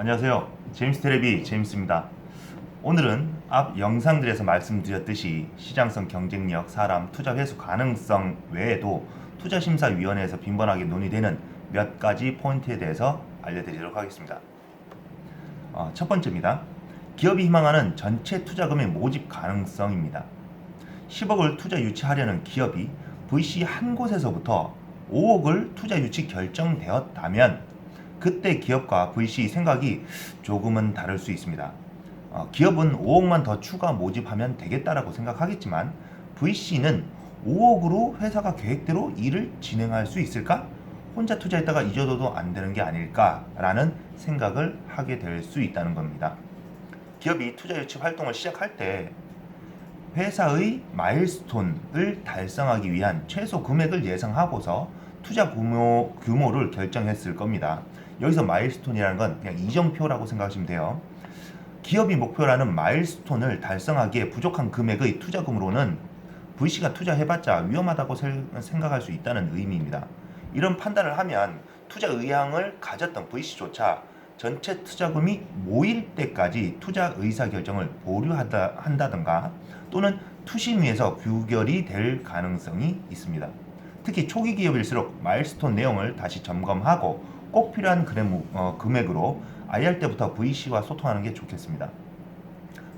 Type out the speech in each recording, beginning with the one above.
안녕하세요. 제임스테레비 제임스입니다. 오늘은 앞 영상들에서 말씀드렸듯이 시장성 경쟁력, 사람, 투자 회수 가능성 외에도 투자심사위원회에서 빈번하게 논의되는 몇 가지 포인트에 대해서 알려드리도록 하겠습니다. 첫 번째입니다. 기업이 희망하는 전체 투자금의 모집 가능성입니다. 10억을 투자 유치하려는 기업이 VC 한 곳에서부터 5억을 투자 유치 결정되었다면 그때 기업과 VC 생각이 조금은 다를 수 있습니다. 기업은 5억만 더 추가 모집하면 되겠다라고 생각하겠지만 VC는 5억으로 회사가 계획대로 일을 진행할 수 있을까? 혼자 투자했다가 잊어둬도 안 되는 게 아닐까라는 생각을 하게 될 수 있다는 겁니다. 기업이 투자 유치 활동을 시작할 때 회사의 마일스톤을 달성하기 위한 최소 금액을 예상하고서 투자 규모를 결정했을 겁니다. 여기서 마일스톤이라는 건 그냥 이정표라고 생각하시면 돼요. 기업이 목표라는 마일스톤을 달성하기에 부족한 금액의 투자금으로는 VC가 투자해봤자 위험하다고 생각할 수 있다는 의미입니다. 이런 판단을 하면 투자 의향을 가졌던 VC조차 전체 투자금이 모일 때까지 투자 의사결정을 보류한다든가 또는 투심위에서 규결이 될 가능성이 있습니다. 특히 초기 기업일수록 마일스톤 내용을 다시 점검하고 꼭 필요한 금액으로 IR 때부터 VC와 소통하는 게 좋겠습니다.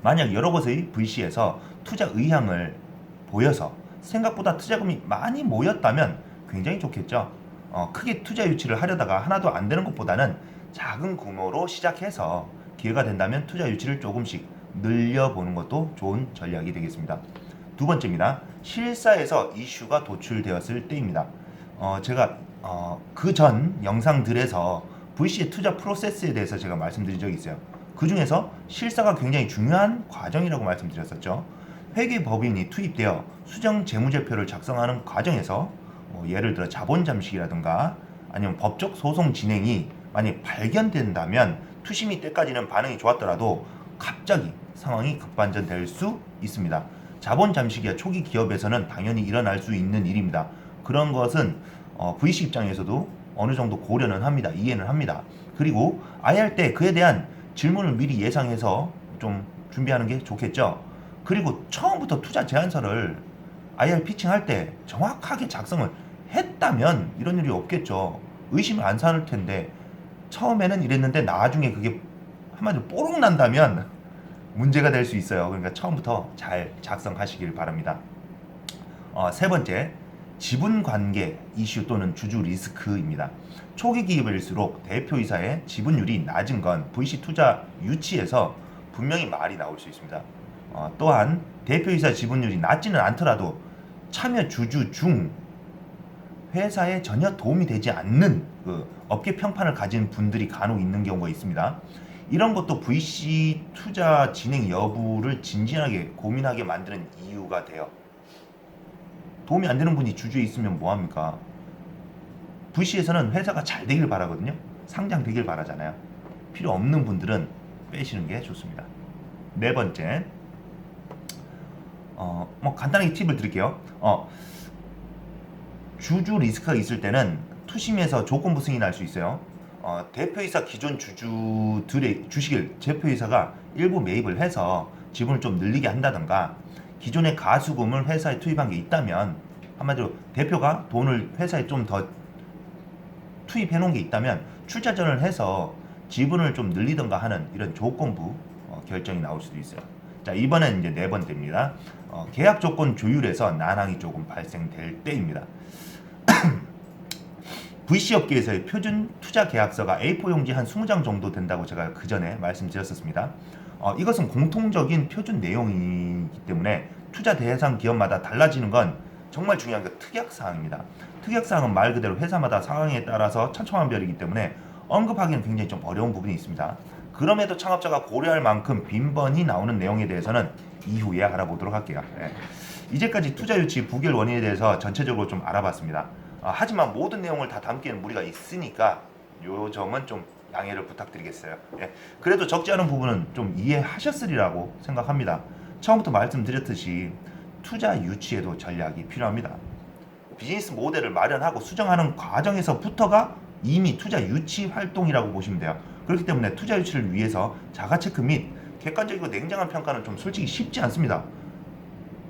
만약 여러 곳의 VC에서 투자 의향을 보여서 생각보다 투자금이 많이 모였다면 굉장히 좋겠죠. 크게 투자 유치를 하려다가 하나도 안 되는 것보다는 작은 규모로 시작해서 기회가 된다면 투자 유치를 조금씩 늘려보는 것도 좋은 전략이 되겠습니다. 두 번째입니다. 실사에서 이슈가 도출되었을 때입니다. 제가 그 전 영상들에서 VC의 투자 프로세스에 대해서 제가 말씀드린 적이 있어요. 그 중에서 실사가 굉장히 중요한 과정이라고 말씀드렸었죠. 회계법인이 투입되어 수정 재무제표를 작성하는 과정에서 예를 들어 자본 잠식이라든가 아니면 법적 소송 진행이 만약 발견된다면 투심이 때까지는 반응이 좋았더라도 갑자기 상황이 급반전될 수 있습니다. 자본 잠식이야 초기 기업에서는 당연히 일어날 수 있는 일입니다. 그런 것은 VC 입장에서도 어느 정도 고려는 합니다. 이해는 합니다. 그리고 IR 때 그에 대한 질문을 미리 예상해서 좀 준비하는 게 좋겠죠. 그리고 처음부터 투자 제안서를 IR 피칭할 때 정확하게 작성을 했다면 이런 일이 없겠죠. 의심을 안 사는 텐데 처음에는 이랬는데 나중에 그게 한마디로 뽀록 난다면 문제가 될 수 있어요. 그러니까 처음부터 잘 작성하시길 바랍니다. 세 번째, 지분 관계 이슈 또는 주주 리스크입니다. 초기 기업일수록 대표이사의 지분율이 낮은 건 VC 투자 유치에서 분명히 말이 나올 수 있습니다. 또한 대표이사 지분율이 낮지는 않더라도 참여 주주 중 회사에 전혀 도움이 되지 않는 그 업계 평판을 가진 분들이 간혹 있는 경우가 있습니다. 이런 것도 VC 투자 진행 여부를 진지하게 고민하게 만드는 이유가 돼요. 도움이 안 되는 분이 주주에 있으면 뭐합니까? VC에서는 회사가 잘 되길 바라거든요. 상장되길 바라잖아요. 필요 없는 분들은 빼시는 게 좋습니다. 네 번째, 간단하게 팁을 드릴게요. 주주 리스크가 있을 때는 투심에서 조건부 승인할 수 있어요. 대표이사 기존 주주들의 주식을 대표이사가 일부 매입을 해서 지분을 좀 늘리게 한다던가 기존의 가수금을 회사에 투입한 게 있다면 한마디로 대표가 돈을 회사에 좀 더 투입해 놓은 게 있다면 출자전을 해서 지분을 좀 늘리던가 하는 이런 조건부 결정이 나올 수도 있어요. 자, 이번엔 이제 네 번째입니다. 계약 조건 조율에서 난항이 조금 발생될 때입니다. VC 업계에서의 표준 투자 계약서가 A4 용지 한 20장 정도 된다고 제가 그 전에 말씀드렸었습니다. 이것은 공통적인 표준 내용이기 때문에 투자 대상 기업마다 달라지는 건 정말 중요한 게 특약사항입니다. 특약사항은 말 그대로 회사마다 상황에 따라서 천차만별이기 때문에 언급하기는 굉장히 좀 어려운 부분이 있습니다. 그럼에도 창업자가 고려할 만큼 빈번히 나오는 내용에 대해서는 이후에 알아보도록 할게요. 이제까지 투자 유치 부결 원인에 대해서 전체적으로 좀 알아봤습니다. 하지만 모든 내용을 다 담기에는 무리가 있으니까 요 점은 좀 양해를 부탁드리겠어요. 그래도 적지 않은 부분은 좀 이해하셨으리라고 생각합니다. 처음부터 말씀드렸듯이 투자 유치에도 전략이 필요합니다. 비즈니스 모델을 마련하고 수정하는 과정에서부터가 이미 투자 유치 활동이라고 보시면 돼요. 그렇기 때문에 투자 유치를 위해서 자가 체크 및 객관적이고 냉정한 평가는 좀 솔직히 쉽지 않습니다.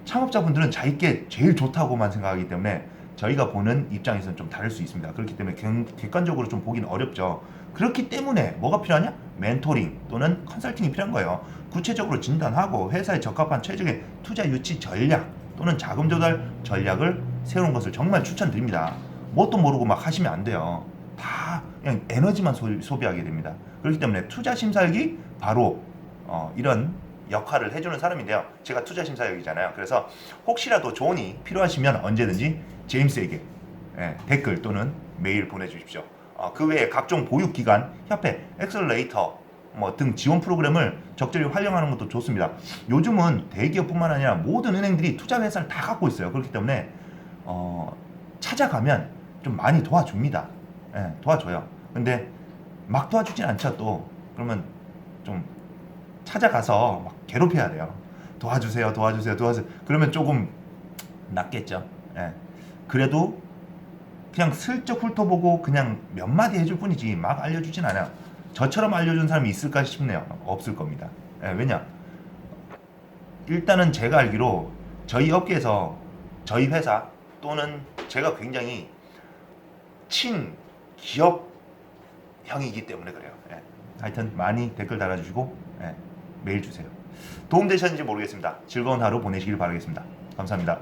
창업자분들은 자기께 제일 좋다고만 생각하기 때문에 저희가 보는 입장에서는 좀 다를 수 있습니다. 그렇기 때문에 객관적으로 좀 보기는 어렵죠. 그렇기 때문에 뭐가 필요하냐? 멘토링 또는 컨설팅이 필요한 거예요. 구체적으로 진단하고 회사에 적합한 최적의 투자 유치 전략 또는 자금 조달 전략을 세우는 것을 정말 추천드립니다. 뭣도 모르고 막 하시면 안 돼요. 다 그냥 에너지만 소비하게 됩니다. 그렇기 때문에 투자 심사역이 바로 이런 역할을 해주는 사람인데요. 제가 투자 심사역이잖아요. 그래서 혹시라도 조언이 필요하시면 언제든지 제임스에게 댓글 또는 메일 보내주십시오. 그 외에 각종 보육기관, 협회, 엑셀레이터 등 지원 프로그램을 적절히 활용하는 것도 좋습니다. 요즘은 대기업뿐만 아니라 모든 은행들이 투자 회사를 다 갖고 있어요. 그렇기 때문에 찾아가면 좀 많이 도와줍니다. 도와줘요. 근데 막 도와주진 않죠. 또 그러면 좀 찾아가서 막 괴롭혀야 돼요. 도와주세요. 그러면 조금 낫겠죠. 그래도 그냥 슬쩍 훑어보고 그냥 몇 마디 해줄 뿐이지 막 알려주진 않아요. 저처럼 알려준 사람이 있을까 싶네요. 없을 겁니다. 왜냐? 일단은 제가 알기로 저희 업계에서 저희 회사 또는 제가 굉장히 친기업형이기 때문에 그래요. 하여튼 많이 댓글 달아주시고 메일 주세요. 도움되셨는지 모르겠습니다. 즐거운 하루 보내시길 바라겠습니다. 감사합니다.